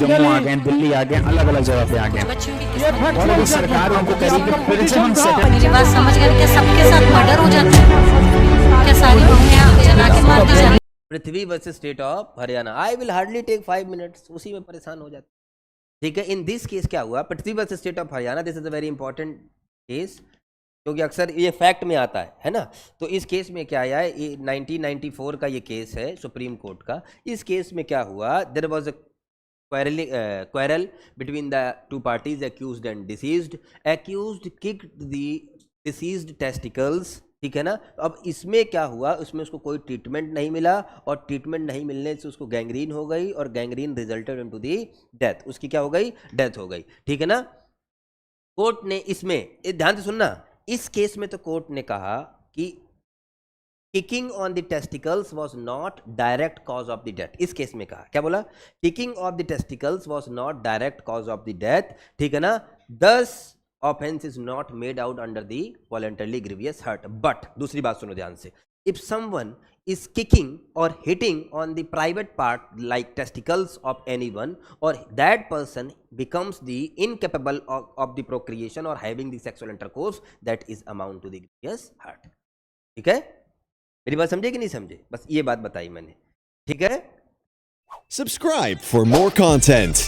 जम्मू आ गए, दिल्ली आ गए, अलग अलग जगह पे आ गए, और अभी सरकार उनको कह रही है कि फिर से हम मेरी बात समझ गए? क्या सबके साथ मर्डर हो जाता है? क्या सारी बहुएं जला के मार दी जाती? Prithvi versus state of Haryana, I will hardly take 5 minutes, उसी में परेशान हो जाते। ठीक है, इन दिस केस क्या हुआ, Prithvi versus state of Haryana, this is a very important case, क्योंकि अक्सर ये फैक्ट में आता है ना। तो इस केस में क्या आया है, 1994 का ये केस है सुप्रीम कोर्ट का। इस केस में क्या हुआ, there was a quarrel between the two parties, accused and deceased. Accused kicked the deceased testicles, ठीक है ना। अब इसमें क्या हुआ, उसमें उसको कोई ट्रीटमेंट नहीं मिला, और ट्रीटमेंट नहीं मिलने से उसको गैंग्रीन हो गई, और gangrene resulted into the death, उसकी क्या हो गई, डेथ हो गई। ठीक है ना। कोर्ट ने इसमें ध्यान से सुनना, इस केस में तो कोर्ट ने कहा कि kicking on the testicles was not direct cause of the death. इस केस में कहा, क्या बोला, kicking of the testicles was not direct cause of the death, ठीक है ना। This offence is not made out under the voluntarily grievous hurt. But दूसरी बात सुनो ध्यान से, if someone is kicking or hitting on the private part like testicles of anyone, or that person becomes the incapable of the procreation or having the sexual intercourse, that is amount to the grievous hurt। ठीक है, मेरी बात समझे कि नहीं समझे, बस ये बात बताई मैंने। ठीक है, Subscribe for more content.